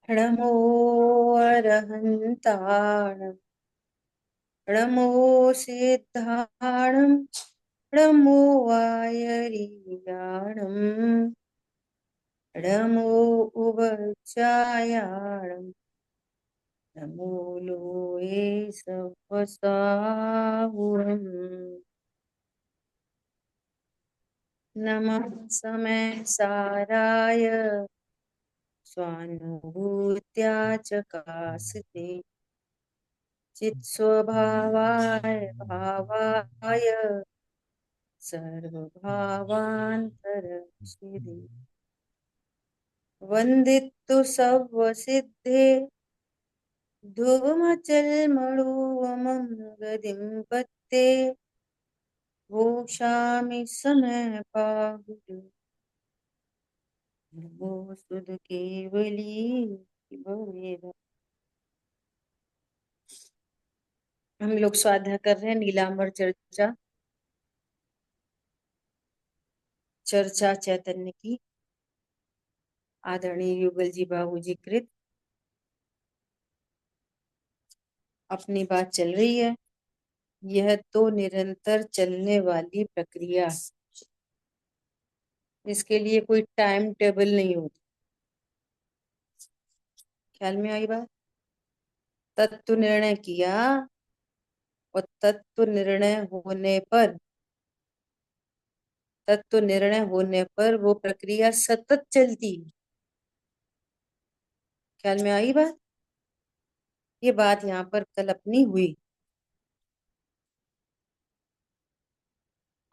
नमो अरहन्ताणं नमो सिद्धाणं नमो वायरियाणं नमो उवचायाणं नमो लोये सवसाहुरम् नमः समय साराय स्वानुभूत्या च कासते चित्स्वभावाय भावाय सर्वभावान्तरक्षिते वन्दितु सर्वसिद्धे ध्रुवमचलमणुवमं गतिं पत्ते घोषामि समय पाहुः नमो सुध केवली भवेद। हम लोग स्वाध्याय कर रहे हैं नीलांबर चर्चा चर्चा चैतन्य की आदरणीय युगल जी बाबू जी कृत। अपनी बात चल रही है। यह तो निरंतर चलने वाली प्रक्रिया, इसके लिए कोई टाइम टेबल नहीं होती। ख्याल में आई बात। तत्व निर्णय किया और तत्व निर्णय होने पर वो प्रक्रिया सतत चलती है। ख्याल में आई बात। ये बात यहाँ पर कल अपनी हुई।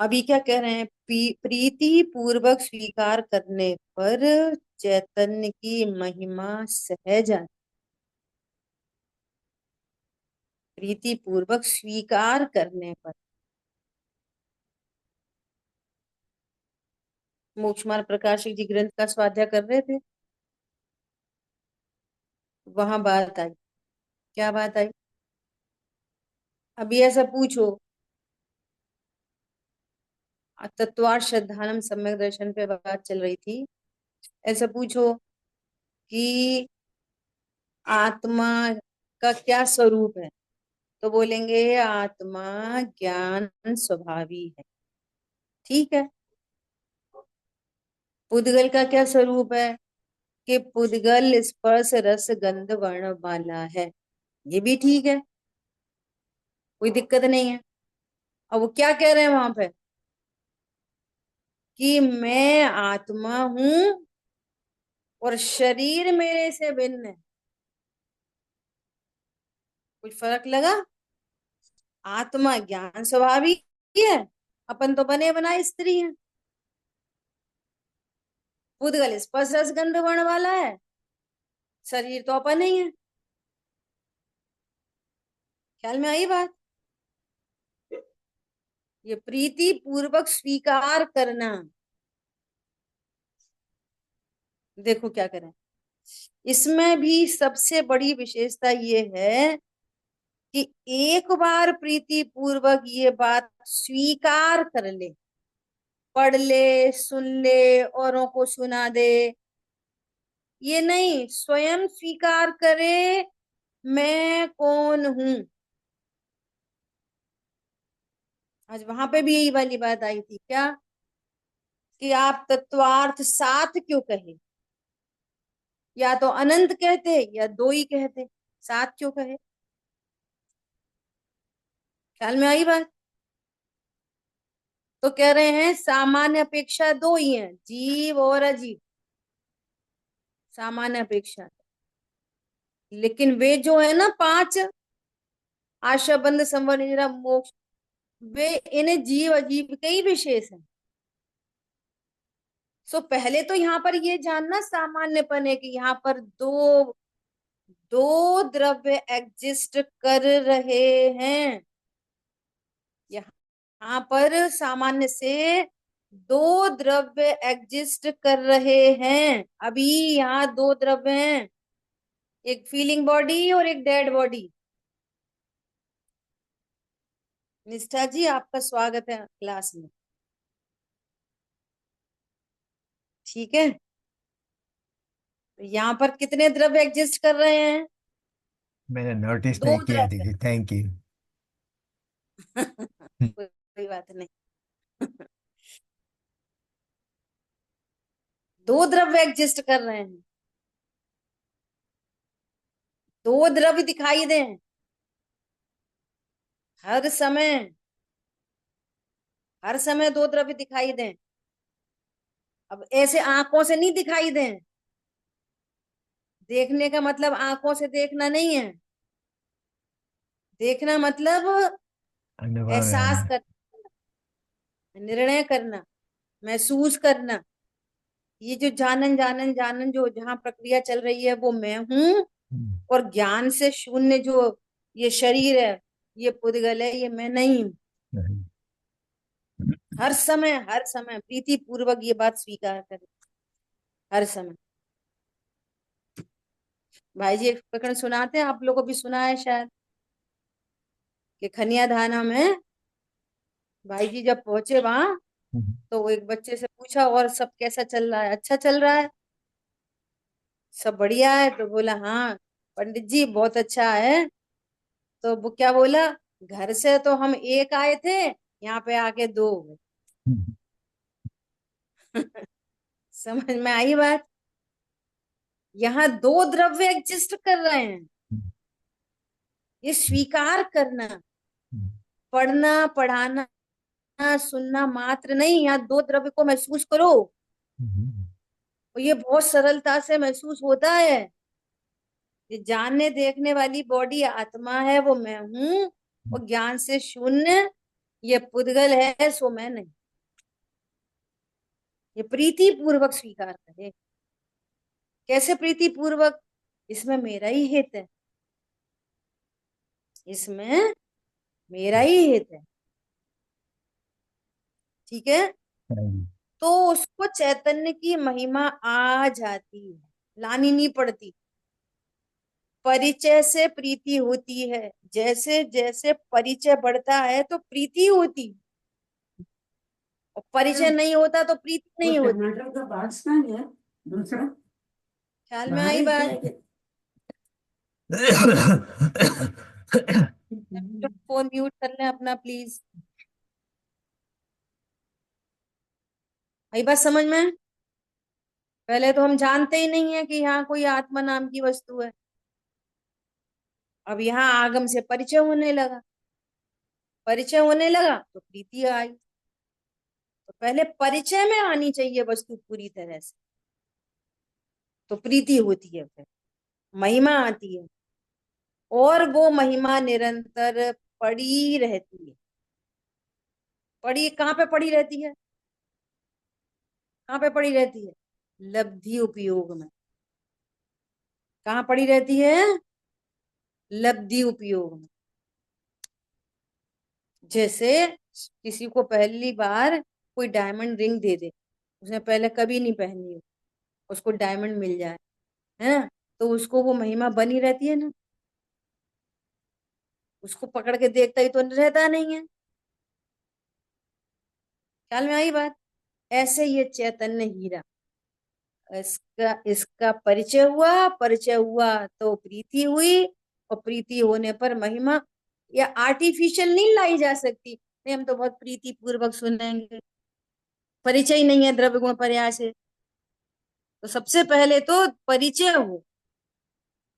अभी क्या कह रहे हैं? प्रीति पूर्वक स्वीकार करने पर चैतन्य की महिमा सहज आती। प्रीति पूर्वक स्वीकार करने पर मोक्षमार्ग प्रकाशिक जी ग्रंथ का स्वाध्याय कर रहे थे। वहां बात आई। क्या बात आई? अभी ऐसा पूछो, तत्वार्थ श्रद्धानम सम्यक दर्शन पे बात चल रही थी। ऐसा पूछो कि आत्मा का क्या स्वरूप है, तो बोलेंगे आत्मा ज्ञान स्वभावी है। ठीक है। पुद्गल का क्या स्वरूप है? कि पुद्गल स्पर्श रस गंध वर्ण वाला है। ये भी ठीक है, कोई दिक्कत नहीं है। अब वो क्या कह रहे हैं वहां पे कि मैं आत्मा हूं और शरीर मेरे से भिन्न है। कुछ फर्क लगा? आत्मा ज्ञान स्वभावी है, अपन तो बने बनाए स्त्री हैं। पुद्गल स्पर्श रस गंध वर्ण वाला है, शरीर तो अपन ही है। ख्याल में आई बात। ये प्रीति पूर्वक स्वीकार करना। देखो क्या करें, इसमें भी सबसे बड़ी विशेषता ये है कि एक बार प्रीति पूर्वक ये बात स्वीकार कर ले, पढ़ ले, सुन ले, औरों को सुना दे, ये नहीं स्वयं स्वीकार करे मैं कौन हूं। आज वहां पे भी यही वाली बात आई थी क्या, कि आप तत्वार्थ सात क्यों कहे? या तो अनंत कहते या दो ही कहते, सात क्यों कहे? ख्याल में आई बात। तो कह रहे हैं सामान्य अपेक्षा दो ही हैं, जीव और अजीव। सामान्य अपेक्षा, लेकिन वे जो है ना पांच, आशा बंध संवर निद्रा मोक्ष, वे इन्हें जीव अजीव के ही विशेष है। सो पहले तो यहाँ पर ये जानना सामान्यपन है कि यहाँ पर दो दो द्रव्य एग्जिस्ट कर रहे हैं। यहाँ पर सामान्य से दो द्रव्य एग्जिस्ट कर रहे हैं। अभी यहाँ दो द्रव्य हैं, एक फीलिंग बॉडी और एक डेड बॉडी। निष्ठा जी आपका स्वागत है क्लास में। ठीक है। तो यहाँ पर कितने द्रव्य एग्जिस्ट कर रहे हैं? मैंने नोटिस दो नहीं किया द्रव्य। दीदी, थैंक यू। कोई बात नहीं। दो द्रव्य एग्जिस्ट कर रहे हैं। दो द्रव्य दिखाई दें हर समय। हर समय दो द्रव्य दिखाई दें। अब ऐसे आंखों से नहीं दिखाई दें। देखने का मतलब आंखों से देखना नहीं है। देखना मतलब अनुभव है एहसास हमें। करना, निर्णय करना, महसूस करना। ये जो जानन जानन जानन जो जहां प्रक्रिया चल रही है वो मैं हूं। हम्म, और ज्ञान से शून्य जो ये शरीर है, ये पुद्गल है, ये मैं नहीं हूं। नहीं। हर समय प्रीति पूर्वक ये बात स्वीकार करें। हर समय। भाई जी एक प्रकरण सुनाते हैं, आप लोगों को भी सुना है शायद, कि खनिया धाना में भाई जी जब पहुंचे वहां, हम्म, तो वो एक बच्चे से पूछा और सब कैसा चल रहा है? अच्छा चल रहा है, सब बढ़िया है? तो बोला हाँ पंडित जी बहुत अच्छा है। तो वो क्या बोला, घर से तो हम एक आए थे, यहाँ पे आके दो हो हम्म, गए। समझ में आई बात? यहाँ दो द्रव्य एग्जिस्ट कर रहे हैं। हम्म, ये स्वीकार करना। पढ़ना पढ़ाना सुनना मात्र नहीं, यहाँ दो द्रव्य को महसूस करो। हम्म, और ये बहुत सरलता से महसूस होता है। ये जानने देखने वाली बॉडी आत्मा है, वो मैं हूं। और ज्ञान से शून्य ये पुद्गल है, सो मैं नहीं। ये प्रीति पूर्वक स्वीकार करे। कैसे प्रीति पूर्वक? इसमें मेरा ही हित है। इसमें मेरा ही हित है। ठीक है। हम्म, तो उसको चैतन्य की महिमा आ जाती है, लानी नहीं पड़ती। परिचय से प्रीति होती है। जैसे जैसे परिचय बढ़ता है तो प्रीति होती, और परिचय नहीं होता तो प्रीति वो नहीं होती। टमाटर का बाक्स कहाँ गया दूसरा? ख्याल में बाहर आई है बात? क्या? फोन म्यूट कर लें अपना प्लीज। आई बात समझ में? पहले तो हम जानते ही नहीं है कि यहाँ कोई आत्मा नाम की वस्तु है। अब यहाँ आगम से परिचय होने लगा। परिचय होने लगा तो प्रीति आई। तो पहले परिचय में आनी चाहिए वस्तु पूरी तरह से, तो प्रीति होती है, फिर महिमा आती है। और वो महिमा निरंतर पड़ी रहती है। पड़ी कहाँ पे पड़ी रहती है? कहाँ पे पड़ी रहती है? लब्धि उपयोग में। कहाँ पड़ी रहती है? लब्धि उपयोग में। जैसे किसी को पहली बार कोई डायमंड रिंग दे दे, उसने पहले कभी नहीं पहनी हो, उसको डायमंड मिल जाए, है ना? तो उसको वो महिमा बनी रहती है ना। उसको पकड़ के देखता ही तो रहता नहीं है। ख्याल में आई बात? ऐसे ये चैतन्य हीरा, इसका इसका परिचय हुआ। परिचय हुआ तो प्रीति हुई, और प्रीति होने पर महिमा। या आर्टिफिशियल नहीं लाई जा सकती, नहीं हम तो बहुत प्रीति पूर्वक सुनेंगे, परिचय ही नहीं है द्रव्य गुण पर्याय से। तो सबसे पहले तो परिचय हो,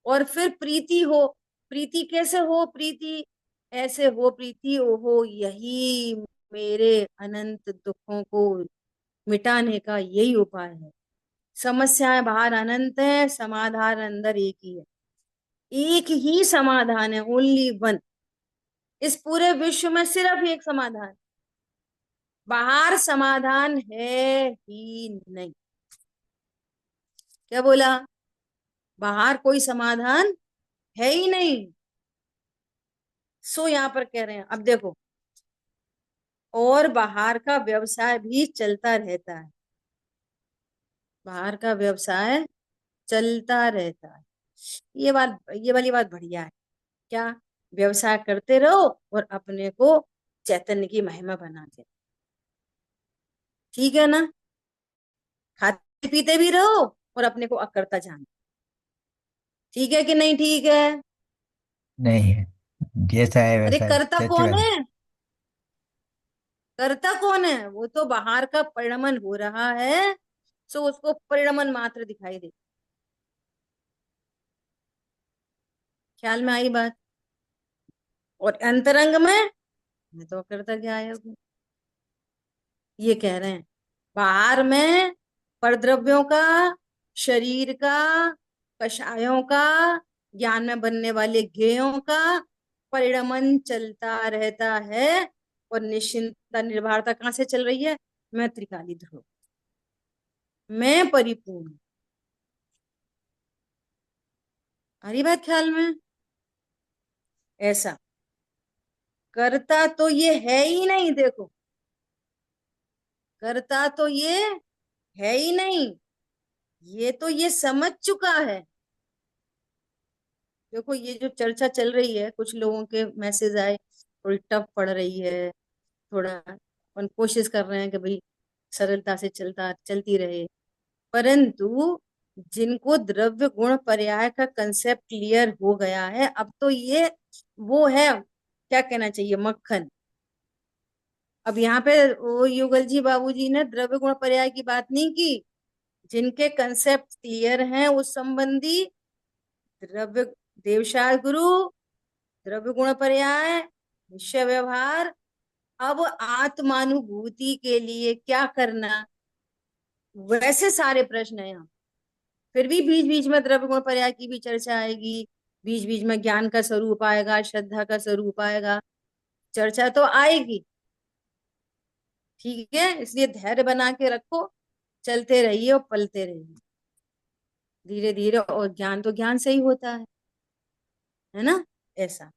और फिर प्रीति हो। प्रीति कैसे हो? प्रीति ऐसे हो, प्रीति हो यही मेरे अनंत दुखों को मिटाने का यही उपाय है। समस्याएं बाहर अनंत है, समाधान अंदर एक ही है। एक ही समाधान है, ओनली वन। इस पूरे विश्व में सिर्फ एक समाधान, बाहर समाधान है ही नहीं। क्या बोला? बाहर कोई समाधान है ही नहीं। सो यहां पर कह रहे हैं, अब देखो, और बाहर का व्यवसाय भी चलता रहता है। बाहर का व्यवसाय चलता रहता है। ये वाली बात बढ़िया है। क्या? व्यवसाय करते रहो और अपने को चैतन्य की महिमा बनाते रहो। ठीक है ना? खाते पीते भी रहो और अपने को अकर्ता जानो। ठीक है कि नहीं ठीक है? नहीं है, जैसा है अरे वैसा है, करता सच कौन में। है? करता कौन है? वो तो बाहर का परिणमन हो रहा है, सो उसको परिणमन मात्र दिखाई दे। ख्याल में आई बात? और अंतरंग में मैं तो करता क्या है, ये कह रहे हैं बाहर में परद्रव्यों का, शरीर का, कषायों का, ज्ञान में बनने वाले ज्ञेयों का परिणमन चलता रहता है। और निश्चिंतता निर्भरता कहाँ से चल रही है? मैं त्रिकाली ध्रुव, मैं परिपूर्ण। आ रही बात ख्याल में? ऐसा करता तो ये है ही नहीं, देखो, करता तो ये है ही नहीं, ये तो ये समझ चुका है। देखो ये जो चर्चा चल रही है, कुछ लोगों के मैसेज आए, थोड़ी टफ पड़ रही है, थोड़ा अपन कोशिश कर रहे हैं कि भाई सरलता से चलता चलती रहे, परंतु जिनको द्रव्य गुण पर्याय का कंसेप्ट क्लियर हो गया है, अब तो ये वो है, क्या कहना चाहिए, मक्खन। अब यहाँ पे वो युगल जी बाबूजी ने द्रव्य गुण पर्याय की बात नहीं की। जिनके कंसेप्ट क्लियर हैं उस संबंधी, द्रव्य, देवशाल गुरु, द्रव्य गुण पर्याय, निश्चय व्यवहार, अब आत्मानुभूति के लिए क्या करना, वैसे सारे प्रश्न है यहाँ। फिर भी बीच बीच में द्रव्य गुण पर्याय की भी चर्चा आएगी, बीच बीच में ज्ञान का स्वरूप आएगा, श्रद्धा का स्वरूप आएगा, चर्चा तो आएगी। ठीक है, इसलिए धैर्य बना के रखो, चलते रहिए और पलते रहिए धीरे धीरे, और ज्ञान तो ज्ञान से ही होता है ना? ऐसा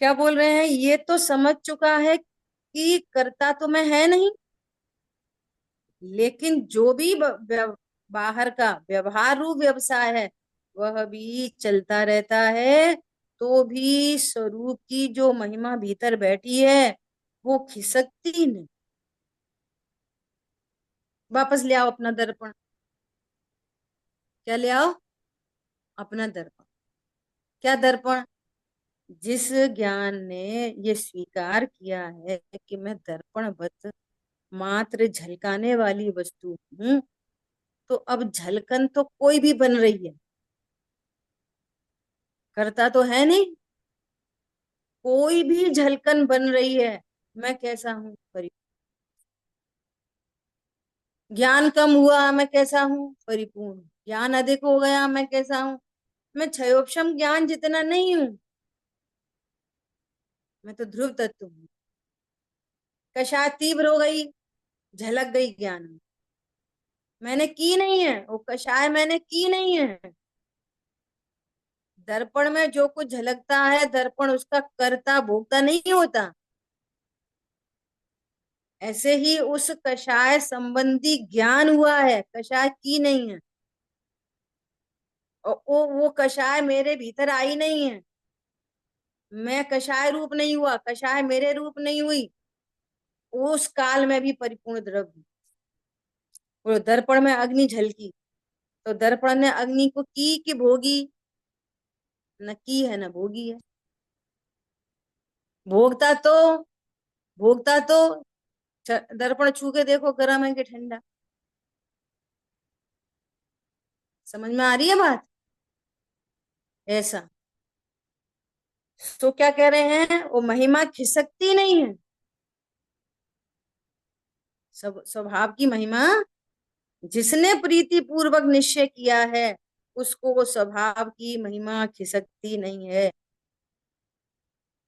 क्या बोल रहे हैं, ये तो समझ चुका है कि करता तो मैं है नहीं, लेकिन जो भी बाहर का व्यवहार रूप व्यवसाय है वह भी चलता रहता है, तो भी स्वरूप की जो महिमा भीतर बैठी है वो खिसकती नहीं। वापस ले आओ अपना दर्पण, क्या ले आओ? अपना दर्पण। क्या दर्पण? जिस ज्ञान ने ये स्वीकार किया है कि मैं दर्पणवत मात्र झलकाने वाली वस्तु हूं, तो अब झलकन तो कोई भी बन रही है, करता तो है नहीं, कोई भी झलकन बन रही है। मैं कैसा हूं? ज्ञान कम हुआ, मैं कैसा हूं? परिपूर्ण। ज्ञान अधिक हो गया, मैं कैसा हूं? मैं क्षयोपम ज्ञान जितना नहीं हूं, मैं तो ध्रुव तत्व हूँ। कषाय तीव्र हो गई, झलक गई ज्ञान में, मैंने की नहीं है वो कषाय, मैंने की नहीं है। दर्पण में जो कुछ झलकता है, दर्पण उसका कर्ता भोक्ता नहीं होता। ऐसे ही उस कषाय संबंधी ज्ञान हुआ है, कषाय की नहीं है, और वो कषाय मेरे भीतर आई नहीं है। मैं कषाय रूप नहीं हुआ, कषाय मेरे रूप नहीं हुई, उस काल में भी परिपूर्ण द्रव्य। वो दर्पण में अग्नि झलकी, तो दर्पण ने अग्नि को की कि भोगी? न की है न भोगी है। भोगता तो, भोगता तो दर्पण छू के देखो गर्म है कि ठंडा। समझ में आ रही है बात? ऐसा तो क्या कह रहे हैं, वो महिमा खिसकती नहीं है, सब स्वभाव की महिमा। जिसने प्रीति पूर्वक निश्चय किया है उसको वो स्वभाव की महिमा खिसकती नहीं है।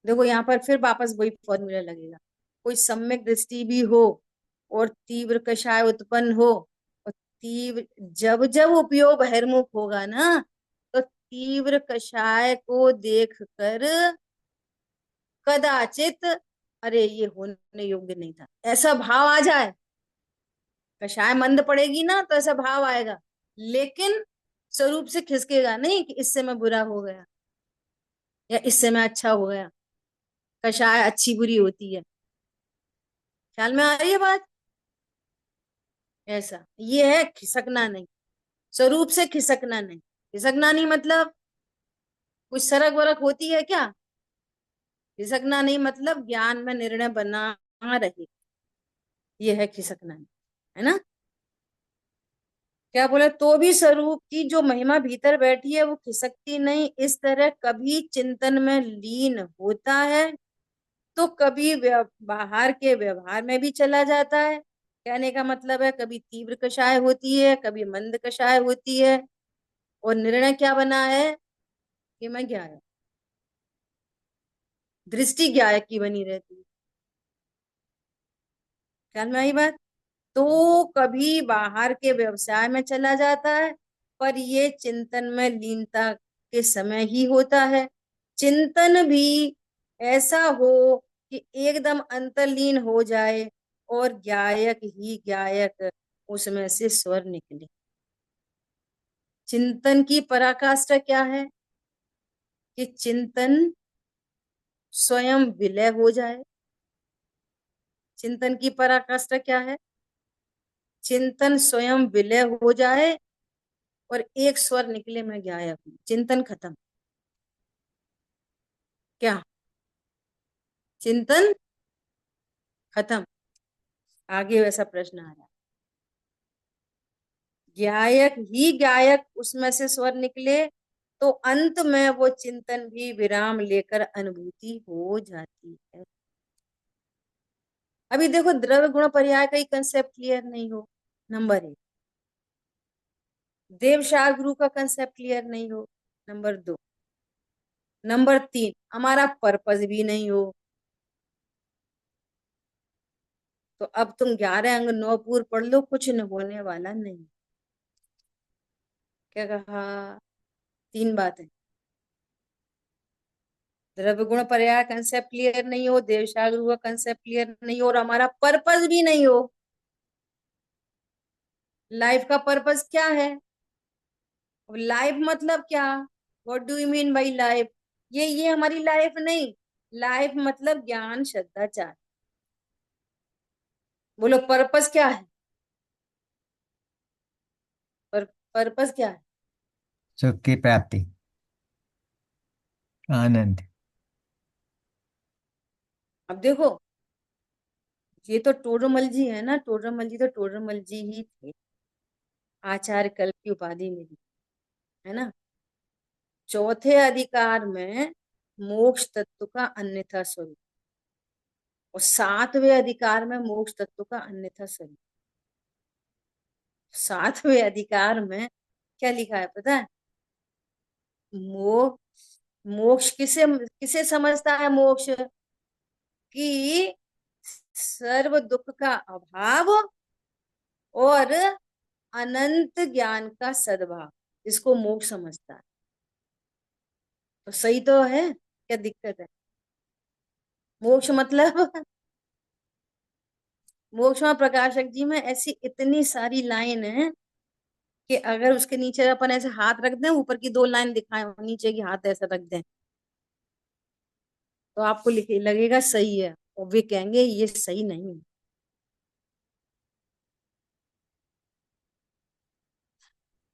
देखो यहाँ पर फिर वापस वही फॉर्मूला लगेगा, कोई सम्यक दृष्टि भी हो और तीव्र कषाय उत्पन्न हो, और तीव्र जब जब उपयोग बहिर्मुख होगा ना, तो तीव्र कषाय को देख कर कदाचित अरे ये होने योग्य नहीं था, ऐसा भाव आ जाए। कषाय मंद पड़ेगी ना तो ऐसा भाव आएगा, लेकिन स्वरूप से खिसकेगा नहीं कि इससे मैं बुरा हो गया या इससे मैं अच्छा हो गया। कषाय अच्छी बुरी होती है। ख्याल में आ रही है बात? ऐसा ये है खिसकना नहीं, स्वरूप से खिसकना नहीं, खिसकना नहीं मतलब कुछ सरक वरक होती है क्या? खिसकना नहीं मतलब ज्ञान में निर्णय बना रहे, ये है खिसकना नहीं, है ना। क्या बोले, तो भी स्वरूप की जो महिमा भीतर बैठी है वो खिसकती नहीं, इस तरह कभी चिंतन में लीन होता है तो कभी बाहर के व्यवहार में भी चला जाता है। कहने का मतलब है कभी तीव्र कषाय होती है, कभी मंद कषाय होती है, और निर्णय क्या बना है कि मैं ज्ञायक, दृष्टि ज्ञायक की बनी रहती है। ख्याल में आई बात। तो कभी बाहर के व्यवसाय में चला जाता है, पर ये चिंतन में लीनता के समय ही होता है। चिंतन भी ऐसा हो कि एकदम अंतर्लीन हो जाए और गायक ही गायक उसमें से स्वर निकले। चिंतन की पराकाष्ठा क्या है कि चिंतन स्वयं विलय हो जाए। चिंतन की पराकाष्ठा क्या है? चिंतन स्वयं विलय हो जाए और एक स्वर निकले, मैं गायक हूं। चिंतन खत्म। क्या? चिंतन खत्म। आगे वैसा प्रश्न आ रहा है, गायक ही गायक उसमें से स्वर निकले तो अंत में वो चिंतन भी विराम लेकर अनुभूति हो जाती है। अभी देखो, द्रव्य गुण पर्याय का ही कंसेप्ट क्लियर नहीं हो, नंबर एक। देव सार गुरु का कंसेप्ट क्लियर नहीं हो, नंबर दो। नंबर तीन, हमारा पर्पस भी नहीं हो। तो अब तुम 11 अंग 9 पूर पढ़ लो, कुछ न होने वाला नहीं। क्या कहा? तीन बातें। द्रव्य गुण पर्याय कंसेप्ट क्लियर नहीं हो, देवसागर हुआ कंसेप्ट क्लियर नहीं हो, और हमारा पर्पस भी नहीं हो। लाइफ का पर्पस क्या है? लाइफ मतलब क्या? What do you mean by life? ये हमारी लाइफ नहीं। लाइफ मतलब ज्ञान श्रद्धा चार। बोलो पर्पस क्या है? पर पर्पस क्या है? सुख की प्राप्ति, आनंद। अब देखो, ये तो टोडरमल जी है ना, टोडरमल जी तो टोडरमल जी ही थे, आचार्य कल्प की उपाधि मिली, है ना। चौथे अधिकार में मोक्ष तत्व का अन्यथा स्वरूप, और सातवें अधिकार में मोक्ष तत्व का अन्यथा स्वरूप। सातवें अधिकार में क्या लिखा है पता है? मोक्ष, मोक्ष किसे किसे समझता है मोक्ष? कि सर्व दुख का अभाव और अनंत ज्ञान का सद्भाव, इसको मोक्ष समझता है। तो सही तो है, क्या दिक्कत है? मोक्ष मतलब मोक्ष में प्रकाशक जी में ऐसी इतनी सारी लाइन है कि अगर उसके नीचे अपन ऐसे हाथ रख दें, ऊपर की दो लाइन दिखाएं और नीचे की हाथ ऐसा रख दें, तो आपको लिखे लगेगा सही है, और वे कहेंगे ये सही नहीं है।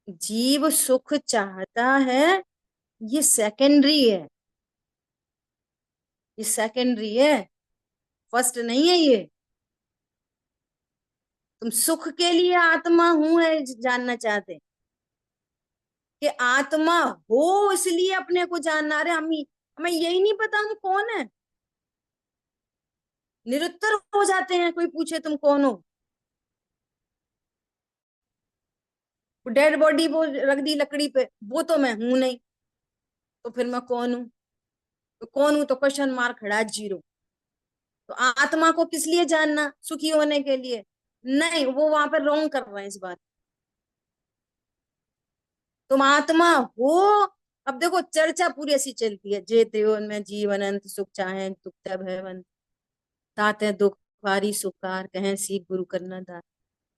जीव सुख चाहता है, ये सेकेंडरी है, ये सेकेंडरी है, फर्स्ट नहीं है ये। तुम सुख के लिए आत्मा हूं है जानना चाहते, कि आत्मा हो इसलिए अपने को जानना। रहे हमें हमें यही नहीं पता हम कौन है, निरुत्तर हो जाते हैं कोई पूछे तुम कौन हो। डेड बॉडी वो रख दी लकड़ी पे, वो तो मैं हूं नहीं, तो फिर मैं कौन हूं? तो कौन हूं तो क्वेश्चन मार्क खड़ा है, जीरो। तो आत्मा को किस लिए जानना? सुखी होने के लिए? नहीं, वो वहां पर रॉन्ग कर रहे हैं इस बात। तुम आत्मा हो। अब देखो चर्चा पूरी ऐसी चलती है, जे त्योन में जीव अनंत सुख चाहे तुक्त भयवंत, ताते दुख भारी सुखार कहें सीख गुरु करना दार।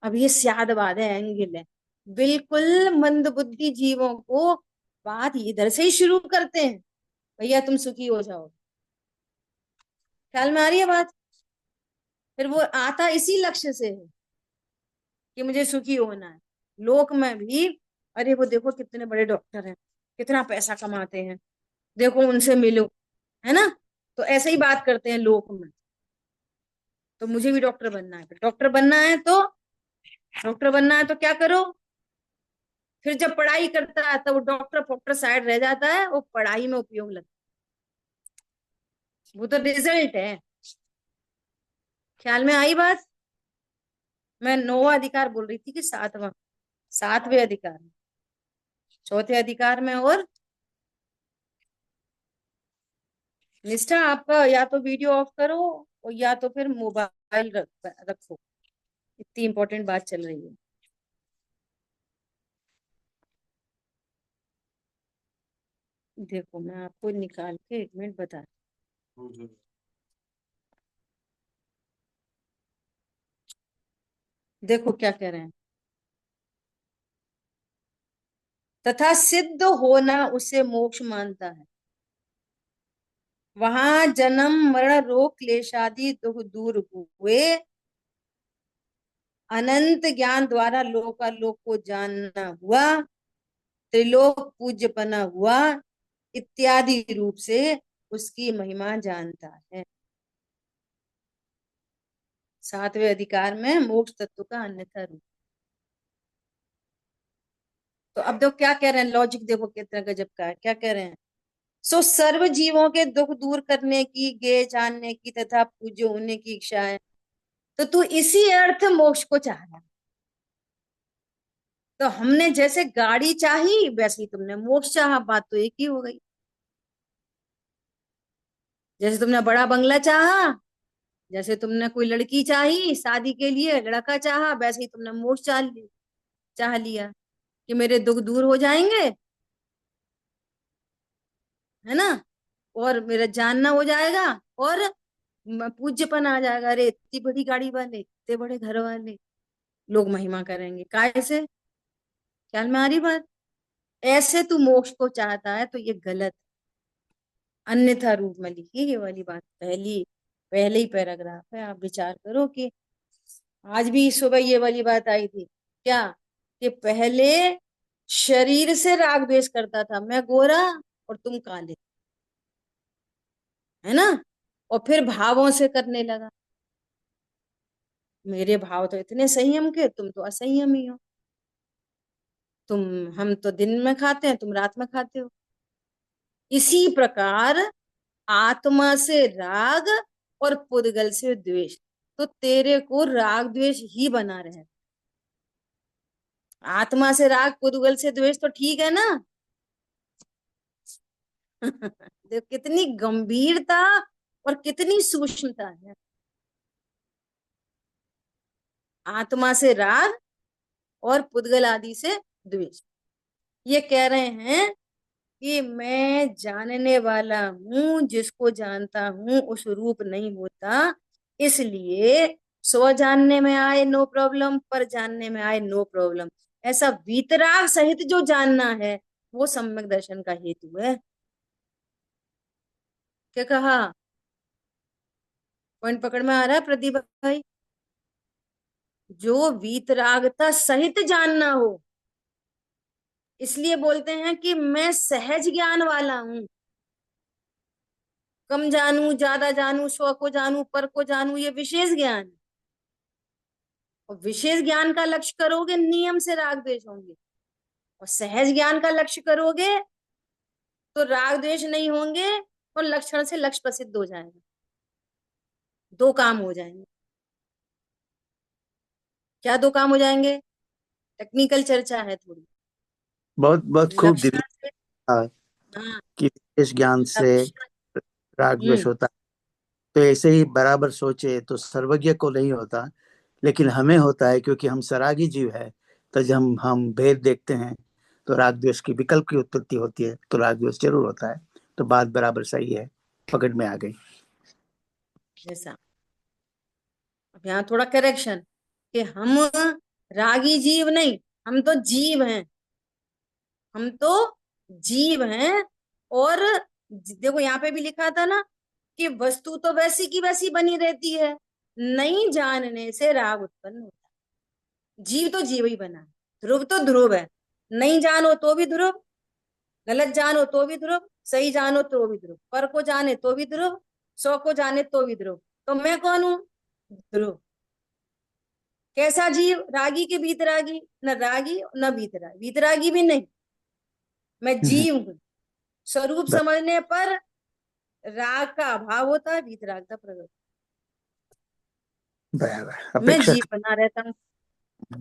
अब ये स्यादवाद है, एंगल है। बिल्कुल मंद बुद्धि जीवों को बात इधर से ही शुरू करते हैं, भैया तुम सुखी हो जाओ। ख्याल में आ रही है बात? फिर वो आता इसी लक्ष्य से है कि मुझे सुखी होना है। लोक में भी अरे वो देखो कितने बड़े डॉक्टर हैं, कितना पैसा कमाते हैं, देखो उनसे मिलो, है ना। तो ऐसे ही बात करते हैं लोक में। तो मुझे भी डॉक्टर बनना है, डॉक्टर बनना है तो, डॉक्टर बनना है तो क्या करो, फिर जब पढ़ाई करता है तो वो डॉक्टर फोक्टर साइड रह जाता है, वो पढ़ाई में उपयोग लगता है, वो तो रिजल्ट है। ख्याल में आई बात। मैं नौवां अधिकार बोल रही थी कि सातवां, सातवें अधिकार में, चौथे अधिकार में। और निष्ठा आपका या तो वीडियो ऑफ करो, और या तो फिर मोबाइल रखो, इतनी इंपॉर्टेंट बात चल रही है। देखो मैं आपको निकाल के 1 मिनट बता, देखो क्या कह रहे हैं। तथा सिद्ध होना उसे मोक्ष मानता है, वहां जन्म मरण रोग क्लेशादि दुख दूर हुए, अनंत ज्ञान द्वारा लोकालोक को जानना हुआ, त्रिलोक पूज्यपना हुआ, इत्यादि रूप से उसकी महिमा जानता है। सातवें अधिकार में मोक्ष तत्व का अन्यथा रूप। तो अब देखो क्या कह रहे हैं, लॉजिक देखो कितना गजब का है, क्या कह रहे हैं। सो सर्व जीवों के दुख दूर करने की, गे जानने की तथा पूज्य होने की इच्छा है, तो तू इसी अर्थ मोक्ष को चाह रहा है। तो हमने जैसे गाड़ी चाही वैसे ही तुमने मोक्ष चाहा, बात तो एक ही हो गई। जैसे तुमने बड़ा बंगला चाहा, जैसे तुमने कोई लड़की चाही शादी के लिए, लड़का चाहा, वैसे ही तुमने मोक्ष चाह लिया कि मेरे दुख दूर हो जाएंगे, है ना, और मेरा जानना हो जाएगा, और पूज्यपन आ जाएगा। अरे इतनी बड़ी गाड़ी वाले, इतने बड़े घर वाले, लोग महिमा करेंगे काय से। ख्याल में आ रही बात। ऐसे तू मोक्ष को चाहता है तो ये गलत। अन्यथा रूप में लिखी ये वाली बात, पहले ही पैराग्राफ है, आप विचार करो कि आज भी सुबह ये वाली बात आई थी क्या, कि पहले शरीर से राग द्वेष करता था, मैं गोरा और तुम काले, है ना, और फिर भावों से करने लगा, मेरे भाव तो इतने संयम के, तुम तो असंयम ही हो, तुम, हम तो दिन में खाते हैं, तुम रात में खाते हो। इसी प्रकार आत्मा से राग और पुद्गल से द्वेष, तो तेरे को राग द्वेष ही बना रहे। आत्मा से राग पुद्गल से द्वेष तो ठीक है ना। देख कितनी गंभीरता और कितनी सूक्ष्मता है। आत्मा से राग और पुद्गल आदि से द्वेष। ये कह रहे हैं कि मैं जानने वाला हूं, जिसको जानता हूं उस रूप नहीं होता, इसलिए स्व जानने में आए नो प्रॉब्लम, पर जानने में आए नो प्रॉब्लम। ऐसा वीतराग सहित जो जानना है वो सम्यक दर्शन का हेतु है। क्या कहा, पॉइंट पकड़ में आ रहा है प्रदीप भाई। जो वीतरागता सहित जानना हो, इसलिए बोलते हैं कि मैं सहज ज्ञान वाला हूं। कम जानू, ज्यादा जानू, स्व को जानू, पर को जानू, ये विशेष ज्ञान है। और विशेष ज्ञान का लक्ष्य करोगे, नियम से राग द्वेष होंगे, और सहज ज्ञान का लक्ष्य करोगे तो राग द्वेष नहीं होंगे, और लक्षण से लक्ष्य प्रसिद्ध हो जाएगा, दो काम हो जाएंगे। क्या दो काम हो जाएंगे, टेक्निकल चर्चा है थोड़ी। बहुत बहुत खूब लक्षण दिव्य से, था हाँ, कि विशेष ज्ञान से लक्षण, राग द्वेष हम्म, होता है। तो ऐसे ही बराबर सोचे तो सर्वज्ञ को नहीं होता, लेकिन हमें होता है क्योंकि हम सरागी जीव है। तो जब हम भेद देखते हैं तो राग द्वेष की विकल्प की उत्पत्ति होती है, तो राग द्वेष जरूर होता है। तो बात बराबर सही है, पकड़ में आ गई। जैसा अब यहाँ थोड़ा करेक्शन, कि हम रागी जीव नहीं, हम तो जीव हैं, हम तो जीव हैं। और देखो यहाँ पे भी लिखा था ना कि वस्तु तो वैसी की वैसी बनी रहती है, नहीं जानने से राग उत्पन्न होता है। जीव तो जीव ही बना है, ध्रुव तो ध्रुव है, नहीं जानो तो भी ध्रुव, गलत जानो तो भी ध्रुव, सही जानो तो भी ध्रुव, पर को जाने तो भी ध्रुव, सौ को जाने तो भी ध्रुव। तो मैं कौन हूं? ध्रुव। कैसा जीव? रागी के बीतरागी? न रागी न बीतरागी, बीतरागी भी नहीं, मैं हम्म, जीव हूं। स्वरूप ब- समझने पर राग का अभाव होता है, बीतराग का प्रकट। बराबर मैं अपेक्षा। जीव बना रहता हूँ,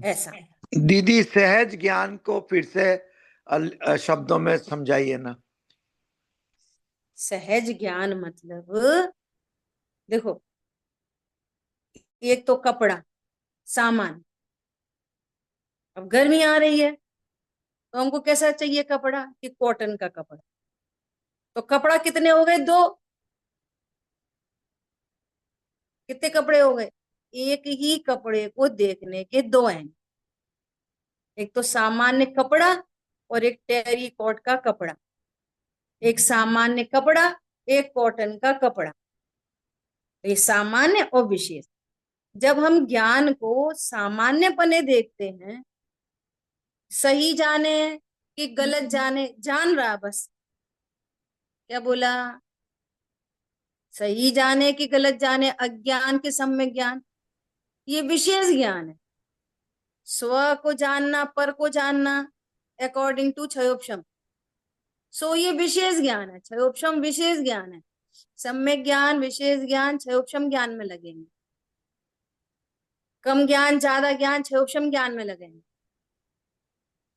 ऐसा। दीदी सहज ज्ञान को फिर से शब्दों में समझाइए ना। सहज ज्ञान मतलब, देखो, एक तो कपड़ा, सामान। अब गर्मी आ रही है तो हमको कैसा चाहिए कपड़ा? कि कॉटन का कपड़ा। तो कपड़ा कितने हो गए? दो। कितने कपड़े हो गए? एक ही कपड़े को देखने के दो हैं। एक तो सामान्य कपड़ा और एक टेरी कॉट का कपड़ा। एक सामान्य कपड़ा, एक कॉटन का कपड़ा। ये सामान्य और विशेष। जब हम ज्ञान को सामान्य पने देखते हैं, सही जाने कि गलत जाने, जान रहा बस। क्या बोला? सही जाने कि गलत जाने, अज्ञान के सम्यक ज्ञान, ये विशेष ज्ञान है। स्व को जानना, पर को जानना, अकॉर्डिंग टू क्षयोपशम। सो ये विशेष ज्ञान है, क्षयोपशम विशेष ज्ञान है। सम्यक ज्ञान, विशेष ज्ञान क्षयोपशम ज्ञान में लगेंगे। कम ज्ञान, ज्यादा ज्ञान क्षयोपशम ज्ञान में लगेंगे।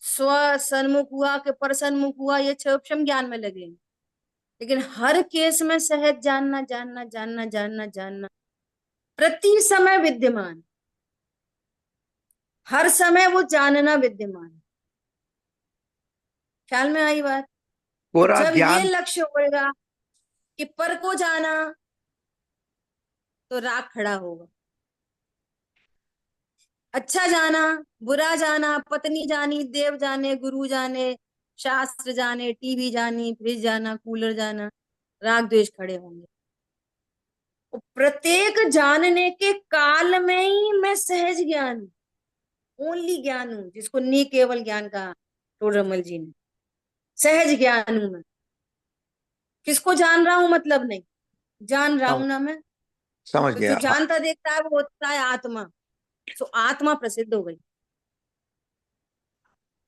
स्व सन्मुख हुआ कि पर सन्मुख हुआ, ये क्षयोपशम ज्ञान में लगेंगे। लेकिन हर केस में सहज जानना, जानना, जानना, जानना, जानना प्रति समय विद्यमान, हर समय वो जानना विद्यमान। ख्याल में आई बात? पूरा जब ये ज्ञान। लक्ष्य होएगा कि पर को जाना, तो राग खड़ा होगा। अच्छा जाना, बुरा जाना, पत्नी जानी, देव जाने, गुरु जाने, शास्त्र जाने, टीवी जानी, फ्रिज जाना, कूलर जाना, राग द्वेष खड़े होंगे। और प्रत्येक जानने के काल में ही मैं सहज ज्ञान हूं, ओनली ज्ञान हूं, जिसको नी केवल ज्ञान कहा टोडरमल जी ने। सहज ज्ञान हूं मैं। किसको जान रहा हूं मतलब नहीं, जान रहा हूं सम, ना मैं। समझ तो जो गया। हाँ, जानता देखता है वो होता है आत्मा। सो आत्मा प्रसिद्ध हो गई।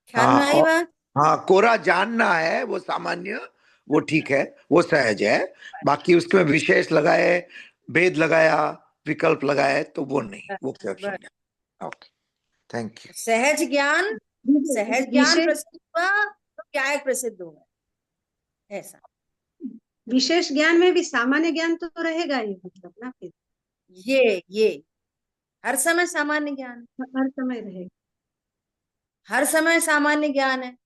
ख्याल हाँ में आई और बात? हाँ, कोरा जानना है वो सामान्य, वो ठीक है, वो सहज है। बाकी उसके में विशेष लगाए, भेद लगाया, विकल्प लगाए तो वो नहीं, वो क्या बस। समझा। Okay, thank you. सहज ज्ञान, सहज ज्ञान विशेष प्रसिद्ध हुआ तो क्या प्रसिद्ध होगा, ऐसा। विशेष ज्ञान में भी सामान्य ज्ञान तो रहेगा ही, मतलब ना, फिर ये हर समय सामान्य ज्ञान है। हर समय रहेगा। हर समय सामान्य ज्ञान है,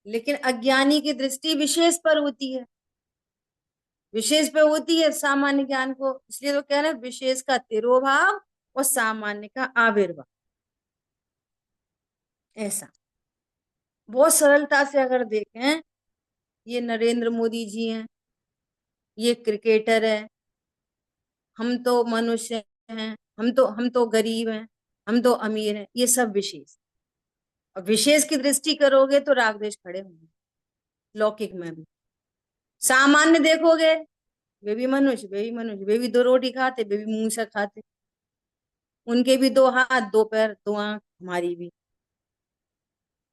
लेकिन अज्ञानी की दृष्टि विशेष पर होती है। विशेष पे होती है सामान्य ज्ञान को, इसलिए तो कह रहे हैं विशेष का तिरोभाव और सामान्य का आविर्भाव, ऐसा। बहुत सरलता से अगर देखें, ये नरेंद्र मोदी जी हैं, ये क्रिकेटर है, हम तो मनुष्य हैं, हम तो गरीब हैं, हम तो अमीर हैं, ये सब विशेष। और विशेष की दृष्टि करोगे तो राग द्वेष खड़े होंगे, लौकिक में भी। सामान्य देखोगे, वे भी मनुष्य, वे भी मनुष्य, वे भी दो रोटी खाते, वे भी मुंह से खाते, उनके भी दो हाथ, दो पैर, दो आंख, हमारी भी।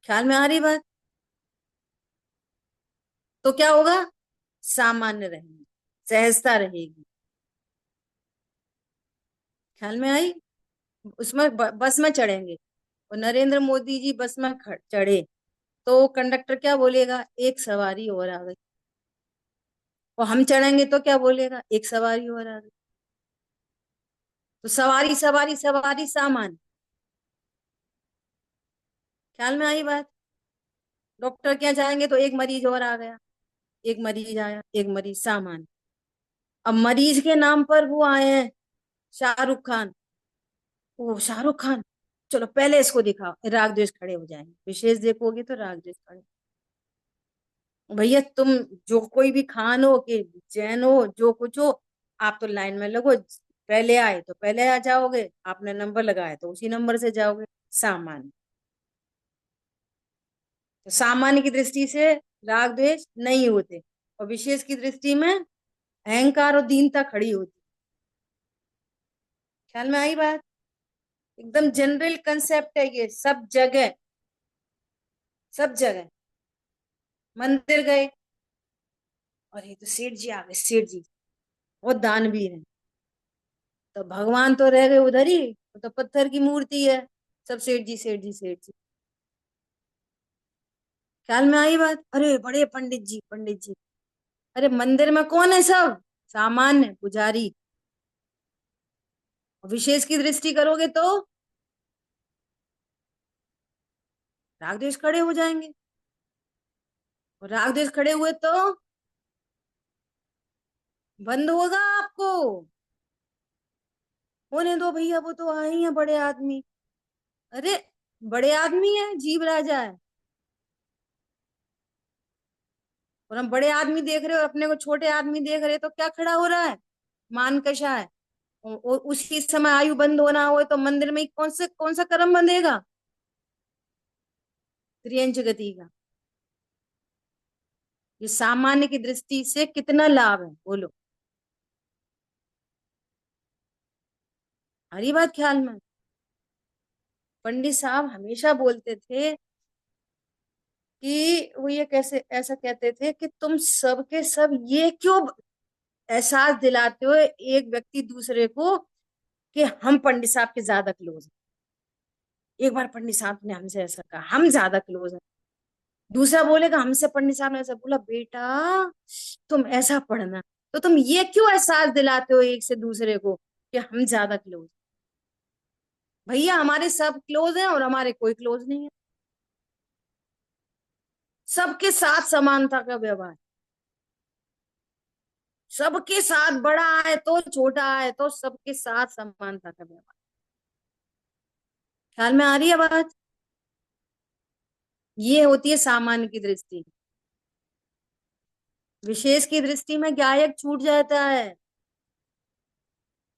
ख्याल में आ रही बात? तो क्या होगा? सामान्य रहेंगे, सहजता रहेगी। ख्याल में आई? उसमें बस में चढ़ेंगे और नरेंद्र मोदी जी बस में चढ़े, तो कंडक्टर क्या बोलेगा? एक सवारी और आ गई। और हम चढ़ेंगे तो क्या बोलेगा? एक सवारी और आ गई। तो सवारी सवारी सवारी सामान। ख्याल में आई बात? डॉक्टर क्या जाएंगे तो एक मरीज और आ गया, एक मरीज आया, एक मरीज सामान। अब मरीज के नाम पर वो आए हैं, शाहरुख खान। ओ शाहरुख खान, चलो पहले इसको दिखाओ, राग द्वेष खड़े हो जाएंगे। विशेष देखोगे तो राग द्वेष खड़े। भैया तुम जो कोई भी खान हो कि जैन हो, जो कुछ हो, आप तो लाइन में लगो। पहले आए तो पहले आ जाओगे, आपने नंबर लगाया तो उसी नंबर से जाओगे, सामान। तो सामान्य की दृष्टि से राग द्वेष नहीं होते, और विशेष की दृष्टि में अहंकार और दीनता खड़ी होती। ख्याल में आई बात? एकदम जनरल कंसेप्ट है ये, सब जगह, सब जगह। मंदिर गए और ये तो सेठ जी आ गए, सेठ जी बहुत दानवीर हैं, तो भगवान तो रह गए उधर ही, वो तो पत्थर की मूर्ति है, सब सेठ जी सेठ जी सेठ जी। ख्याल में आई बात? अरे बड़े पंडित जी पंडित जी। अरे मंदिर में कौन है? सब सामान्य पुजारी। विशेष की दृष्टि करोगे तो राग द्वेष खड़े हो जाएंगे, और राग द्वेष खड़े हुए तो बंद होगा आपको। होने दो भैया, वो तो आए ही है बड़े आदमी। अरे बड़े आदमी है, जीव राजा है, और हम बड़े आदमी देख रहे हो, अपने को छोटे आदमी देख रहे, तो क्या खड़ा हो रहा है? मान कषा है। और उसी समय आयु बंद होना हो तो मंदिर में कौन सा कर्म बंधेगा? त्रियंच गति का। ये सामान्य की दृष्टि से कितना लाभ है, बोलो। हरी बात ख्याल में? पंडित साहब हमेशा बोलते थे कि वो ये कैसे ऐसा कहते थे कि तुम सबके सब ये क्यों एहसास दिलाते हो एक व्यक्ति दूसरे को कि हम पंडित साहब के ज्यादा क्लोज हैं। एक बार पंडित साहब ने हमसे ऐसा कहा, हम ज्यादा क्लोज हैं। दूसरा बोलेगा हमसे पंडित साहब ने ऐसा बोला, बेटा तुम ऐसा पढ़ना। तो तुम ये क्यों एहसास दिलाते हो एक से दूसरे को कि हम ज्यादा क्लोज? भैया हमारे सब क्लोज हैं और हमारे कोई क्लोज नहीं है। सबके साथ समानता का व्यवहार, सबके साथ, बड़ा है तो छोटा है तो सबके साथ समानता का व्यवहार। ख्याल में आ रही है बात? ये होती है सामान्य की दृष्टि। विशेष की दृष्टि में गायक छूट जाता है।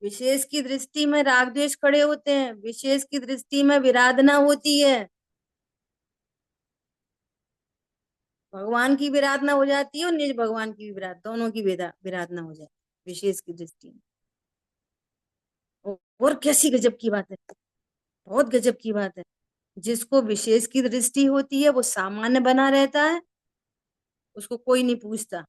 विशेष की दृष्टि में राग द्वेष खड़े होते हैं, विशेष की दृष्टि में विराधना होती है। भगवान की विराधना हो जाती है और निज भगवान की दोनों की विराधना हो जाती है विशेष की दृष्टि में। और कैसी गजब की बात है, बहुत गजब की बात है। जिसको विशेष की दृष्टि होती है वो सामान्य बना रहता है, उसको कोई नहीं पूछता।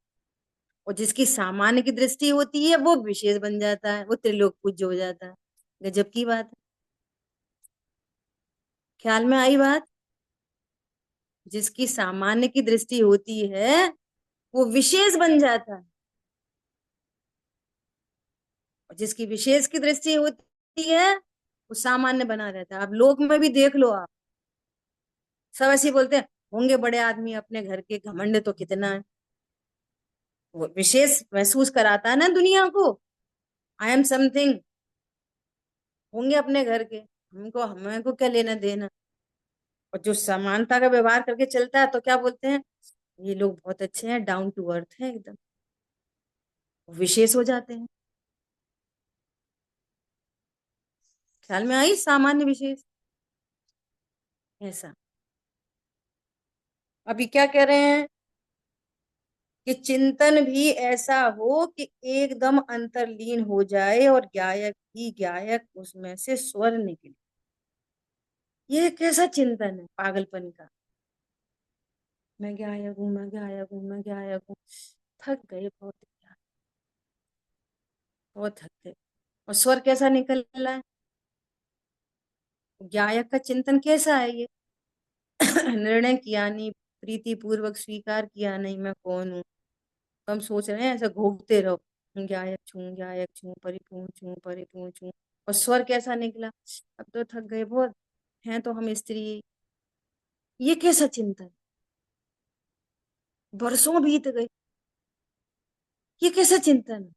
और जिसकी सामान्य की दृष्टि होती है वो विशेष बन जाता है, वो त्रिलोक पूज्य हो जाता है। गजब की बात है। ख्याल में आई बात? जिसकी सामान्य की दृष्टि होती है वो विशेष बन जाता है, और जिसकी विशेष की दृष्टि होती है वो सामान्य बना रहता है। अब लोक में भी देख लो आप, सब ऐसे बोलते हैं होंगे बड़े आदमी अपने घर के, घमंड तो कितना है। वो विशेष महसूस कराता है ना दुनिया को, आई एम समथिंग। होंगे अपने घर के, हमको हमें को क्या लेना देना। और जो समानता का व्यवहार करके चलता है तो क्या बोलते हैं, ये लोग बहुत अच्छे हैं, डाउन टू अर्थ है एकदम, विशेष हो जाते हैं। ख्याल में आई सामान्य विशेष? ऐसा अभी क्या कह रहे हैं कि चिंतन भी ऐसा हो कि एकदम अंतर्लीन हो जाए और गायक ही गायक उसमें से स्वर निकले। ये कैसा चिंतन है पागलपन का? मैं गायक हूँ, मैं गायक हूँ, मैं गायक हूँ। थक गए बहुत यार, बहुत थक गए। और स्वर कैसा निकल रहा है? गायक का चिंतन कैसा है ये? निर्णय किया नहीं, प्रीति पूर्वक स्वीकार किया नहीं मैं कौन हूँ। तो हम सोच रहे हैं ऐसा घोंघते रहो, गायक छूं, गायक छूं, परिपूर्ण छूं, परिपूर्ण छूं। और स्वर कैसा निकला? अब तो थक गए बहुत, हैं तो हम स्त्री। ये कैसा चिंतन? बरसों बीत गए, ये कैसा चिंतन?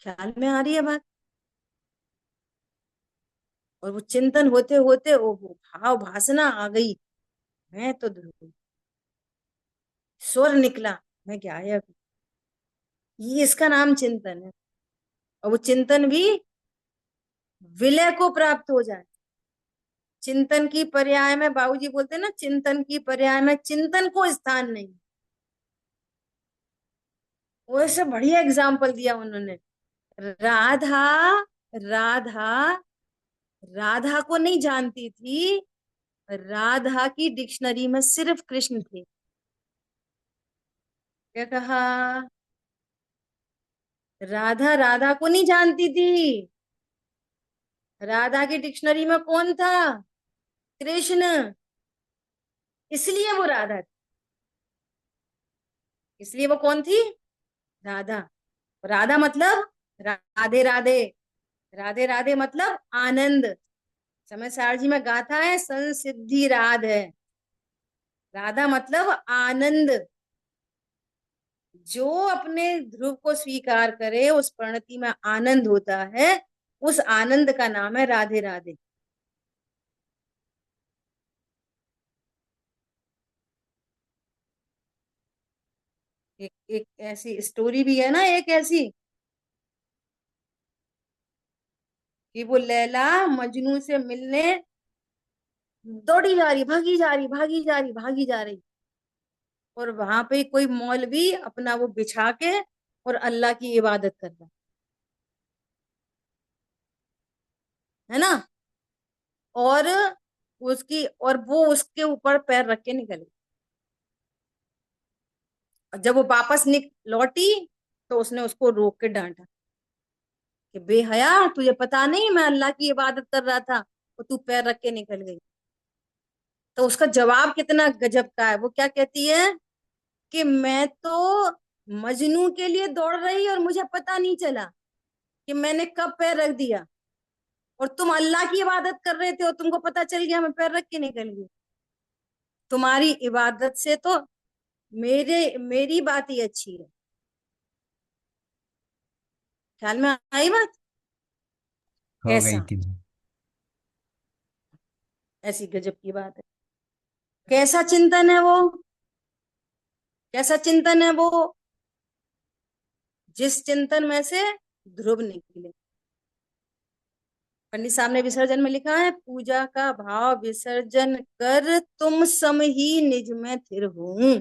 ख्याल में आ रही है बात? और वो चिंतन होते होते वो भाव भासना आ गई, मैं तो ध्रुव, स्वर निकला, मैं गायक हूं। ये इसका नाम चिंतन है। और वो चिंतन भी विलय को प्राप्त हो जाए, चिंतन की पर्याय में, बाबूजी बोलते हैं ना, चिंतन की पर्याय में चिंतन को स्थान नहीं। वो ऐसे बढ़िया एग्जाम्पल दिया उन्होंने। राधा, राधा राधा को नहीं जानती थी, राधा की डिक्शनरी में सिर्फ कृष्ण थे। क्या कहा? राधा राधा को नहीं जानती थी, राधा की डिक्शनरी में कौन था? कृष्ण। इसलिए वो राधा थी। इसलिए वो कौन थी? राधा। राधा मतलब राधे राधे, राधे राधे मतलब आनंद। समय सार जी में गाथा है, संसिद्धि राध है। राधा मतलब आनंद। जो अपने ध्रुव को स्वीकार करे, उस परिणति में आनंद होता है, उस आनंद का नाम है राधे राधे। एक ऐसी स्टोरी भी है ना, एक ऐसी कि वो लैला मजनू से मिलने दौड़ी जा रही, भागी जा रही, भागी जा रही, भागी जा रही, और वहां पे कोई मौलवी अपना वो बिछा के और अल्लाह की इबादत कर रहा है ना, और वो उसके ऊपर पैर रख के निकल गई। और जब वो वापस लौटी तो उसने उसको रोक के डांटा कि बेहया, तुझे पता नहीं मैं अल्लाह की इबादत कर रहा था और तू पैर रख के निकल गई। तो उसका जवाब कितना गजब का है। वो क्या कहती है कि मैं तो मजनू के लिए दौड़ रही और मुझे पता नहीं चला कि मैंने कब पैर रख दिया, और तुम अल्लाह की इबादत कर रहे थे और तुमको पता चल गया मैं पैर रख के निकल गई। तुम्हारी इबादत से तो मेरी बात ही अच्छी है। ख्याल में आई बात? हो गई ऐसा, थी। ऐसी गजब की बात है। कैसा चिंतन है वो? कैसा चिंतन है वो? जिस चिंतन में से ध्रुव निकले। पंडित साहब ने विसर्जन में लिखा है, पूजा का भाव विसर्जन कर तुम सम ही निज में थिर हूं।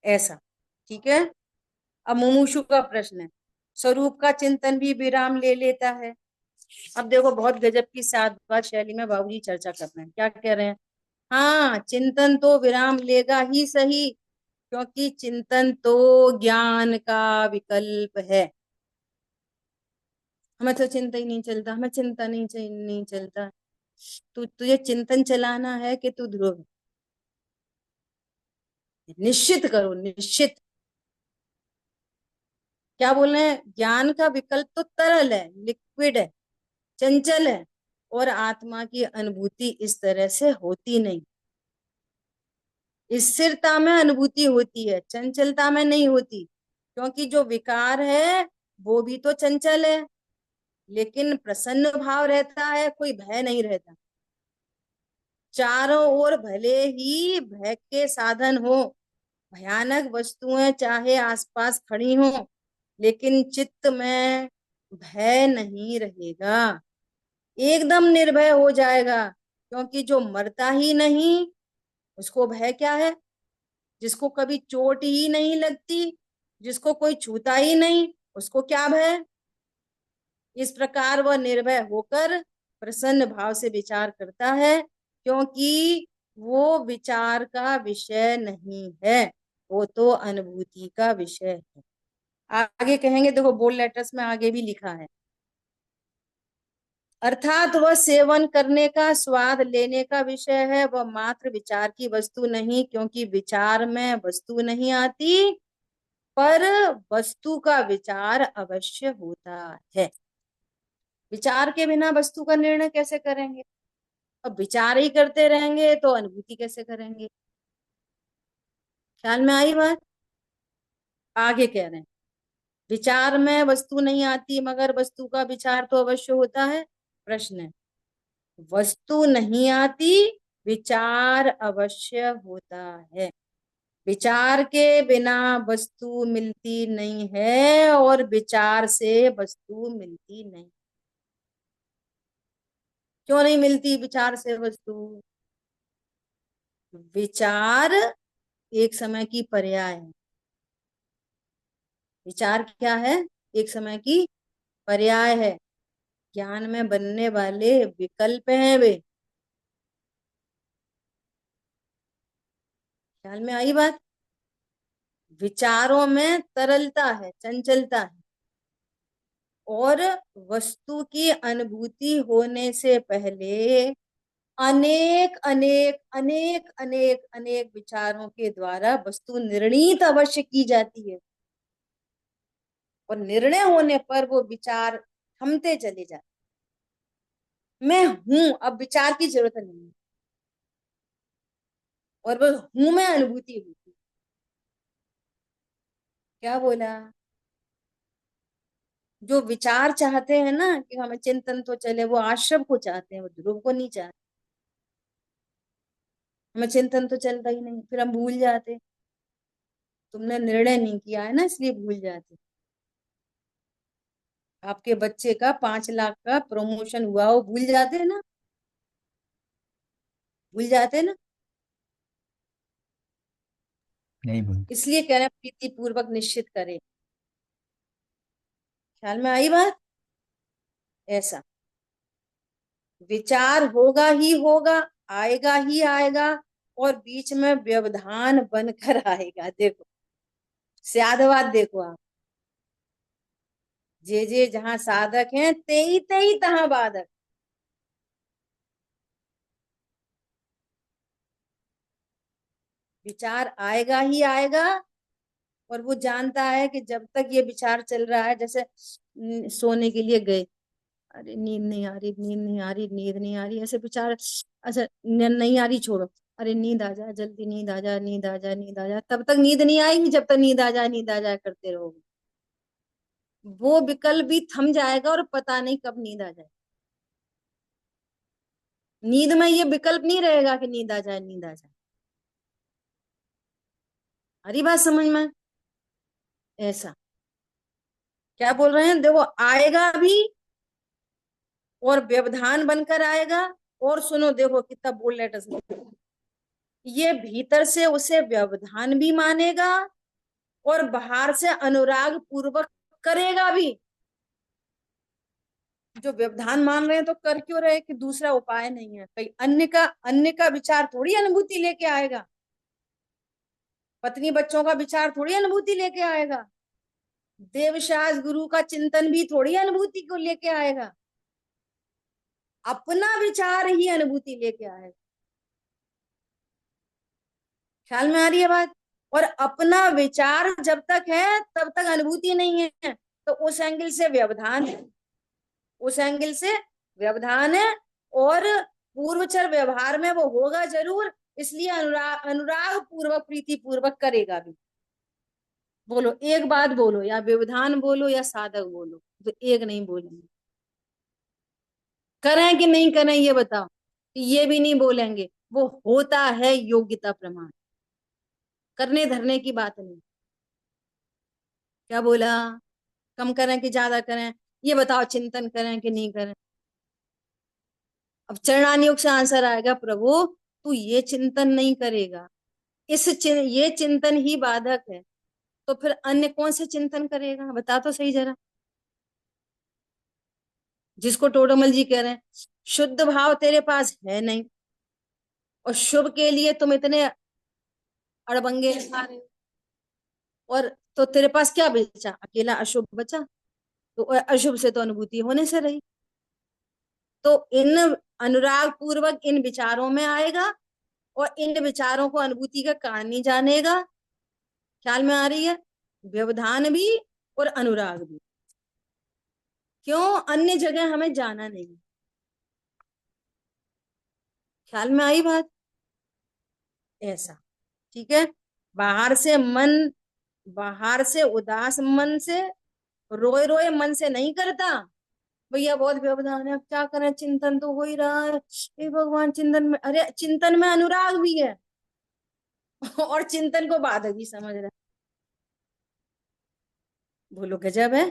ऐसा, ठीक है। अब मुमुक्षु का प्रश्न है, स्वरूप का चिंतन भी विराम ले लेता है। अब देखो, बहुत गजब की साधुवाद शैली में बाबूजी चर्चा कर रहे हैं। क्या कह रहे हैं? हाँ, चिंतन तो विराम लेगा ही सही, क्योंकि चिंतन तो ज्ञान का विकल्प है। हमें तो चिंता ही नहीं चलता, हमें चिंता नहीं चलता। तुझे चिंतन चलाना है कि तू ध्रुव है? निश्चित करो, निश्चित। क्या बोल रहे हैं? ज्ञान का विकल्प तो तरल है, लिक्विड है, चंचल है, और आत्मा की अनुभूति इस तरह से होती नहीं। स्थिरता में अनुभूति होती है, चंचलता में नहीं होती, क्योंकि जो विकार है वो भी तो चंचल है, लेकिन प्रसन्न भाव रहता है, कोई भय नहीं रहता। चारों ओर भले ही भय के साधन हो, भयानक वस्तुएं चाहे आसपास खड़ी हो, लेकिन चित्त में भय नहीं रहेगा, एकदम निर्भय हो जाएगा। क्योंकि जो मरता ही नहीं, उसको भय क्या है? जिसको कभी चोट ही नहीं लगती, जिसको कोई छूता ही नहीं, उसको क्या भय? इस प्रकार वह निर्भय होकर प्रसन्न भाव से विचार करता है, क्योंकि वो विचार का विषय नहीं है, वो तो अनुभूति का विषय है। आगे कहेंगे, देखो बोल्ड लेटर्स में आगे भी लिखा है, अर्थात वह सेवन करने का, स्वाद लेने का विषय है, वह मात्र विचार की वस्तु नहीं, क्योंकि विचार में वस्तु नहीं आती, पर वस्तु का विचार अवश्य होता है। विचार के बिना वस्तु का निर्णय कैसे करेंगे? अब विचार ही करते रहेंगे तो अनुभूति कैसे करेंगे? ख्याल में आई बात? आगे कह रहे हैं, विचार में वस्तु नहीं आती, मगर वस्तु का विचार तो अवश्य होता है। प्रश्न है, वस्तु नहीं आती, विचार अवश्य होता है। विचार के बिना वस्तु मिलती नहीं है, और विचार से वस्तु मिलती नहीं। क्यों नहीं मिलती विचार से वस्तु? विचार एक समय की पर्याय है। विचार क्या है? एक समय की पर्याय है। ज्ञान में बनने वाले विकल्प हैं वे। ख्याल में आई बात? विचारों में तरलता है, चंचलता है, और वस्तु की अनुभूति होने से पहले अनेक अनेक अनेक अनेक अनेक विचारों के द्वारा वस्तु निर्णीत अवश्य की जाती है, और निर्णय होने पर वो विचार थमते चले जाते। मैं हूं, अब विचार की जरूरत नहीं है, और वो हूं मैं अनुभूति हुई। क्या बोला? जो विचार चाहते हैं ना कि हमें चिंतन तो चले, वो आश्रम को चाहते हैं, वो ध्रुव को नहीं चाहते। हमें चिंतन तो चलता ही नहीं, फिर हम भूल जाते। तुमने निर्णय नहीं किया है ना, इसलिए भूल जाते। आपके बच्चे का 5 लाख का प्रमोशन हुआ, वो भूल जाते हैं ना, भूल जाते हैं ना। नहीं भूल। इसलिए कह रहे हैं प्रीति पूर्वक निश्चित करें। ख्याल में आई बात? ऐसा विचार होगा ही होगा, आएगा ही आएगा, और बीच में व्यवधान बनकर आएगा। देखो स्यादवाद देखो आप, जे जहां साधक हैं तेई तेई तहां बाधक। विचार आएगा ही आएगा, और वो जानता है कि जब तक ये विचार चल रहा है, जैसे सोने के लिए गए, अरे नींद नहीं आ रही, नींद नहीं आ रही, नींद नहीं आ रही, ऐसे विचार, अच्छा नहीं आ रही, छोड़ो, अरे नींद आ जाए, जल्दी नींद आ जाए, नींद आ जाए, नींद आ जाए, तब तक नींद नहीं आएगी, जब तक नींद आ जाए, नींद आ जाए करते रहोगे। वो विकल्प भी थम जाएगा, और पता नहीं कब नींद आ जाए। नींद में ये विकल्प नहीं रहेगा कि नींद आ जाए, नींद आ जाए। हरी बात समझ में? ऐसा क्या बोल रहे हैं? देखो आएगा भी, और व्यवधान बनकर आएगा। और सुनो, देखो कितना बोल लेटस, ये भीतर से उसे व्यवधान भी मानेगा, और बाहर से अनुराग पूर्वक करेगा भी। जो व्यवधान मान रहे हैं तो कर क्यों रहे? कि दूसरा उपाय नहीं है, कहीं अन्य का विचार थोड़ी अनुभूति लेके आएगा। पत्नी बच्चों का विचार थोड़ी अनुभूति लेके आएगा। देवशास गुरु का चिंतन भी थोड़ी अनुभूति को लेके आएगा। अपना विचार ही अनुभूति लेके आएगा। ख्याल में आ रही है बात? और अपना विचार जब तक है तब तक अनुभूति नहीं है, तो उस एंगल से व्यवधान है, उस एंगल से व्यवधान है। और पूर्वचर व्यवहार में वो होगा जरूर, इसलिए अनुराग अनुराग पूर्वक प्रीति पूर्वक करेगा भी। बोलो एक बात बोलो, या व्यवधान बोलो या साधक बोलो, तो एक नहीं बोलेंगे। करें कि नहीं करें ये बताओ? ये भी नहीं बोलेंगे। वो होता है योग्यता प्रमाण, करने धरने की बात नहीं। क्या बोला? कम करें कि ज्यादा करें ये बताओ? चिंतन करें कि नहीं करें? अब चरणानुयोग से आंसर आएगा, प्रभु तू ये चिंतन नहीं करेगा, ये चिंतन ही बाधक है, तो फिर अन्य कौन से चिंतन करेगा? बता तो सही जरा। जिसको टोडरमल जी कह रहे हैं शुद्ध भाव तेरे पास है नहीं, और शुभ के लिए तुम इतने अड़बंगे खा रहे हो, और तो तेरे पास क्या बचा? अकेला अशुभ बचा। तो अशुभ से तो अनुभूति होने से रही। तो इन अनुराग पूर्वक इन विचारों में आएगा, और इन विचारों को अनुभूति का कारण नहीं जानेगा। ख्याल में आ रही है? व्यवधान भी और अनुराग भी। क्यों? अन्य जगह हमें जाना नहीं। ख्याल में आई बात? ऐसा ठीक है। बाहर से मन, बाहर से उदास मन से, रोए रोए मन से नहीं करता। भैया बहुत व्यवधान है, अब क्या करें, चिंतन तो हो ही रहा है, हे भगवान चिंतन में, अरे चिंतन में अनुराग भी है और चिंतन को बाधक भी समझ रहा है। बोलो गजब है।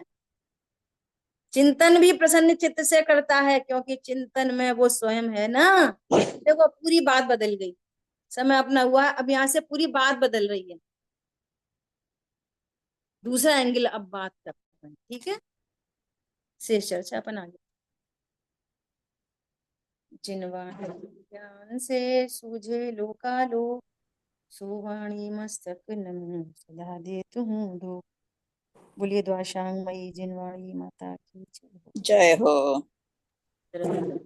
चिंतन भी प्रसन्न चित्त से करता है, क्योंकि चिंतन में वो स्वयं है ना। देखो पूरी बात बदल गई, समय अपना हुआ, अब यहाँ से पूरी बात बदल रही है, दूसरा एंगल अब बात कर रहे हैं, ठीक है। शेष चर्चा अपन आगे। जिनवाणी ज्ञान से सूझे लोकालोक, सुवाणी मस्तक नम सदा देतु हूँ दो। बोलिए द्वाशांग मई जिनवाणी माता की जय हो। जय हो।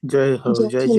जय हो, जय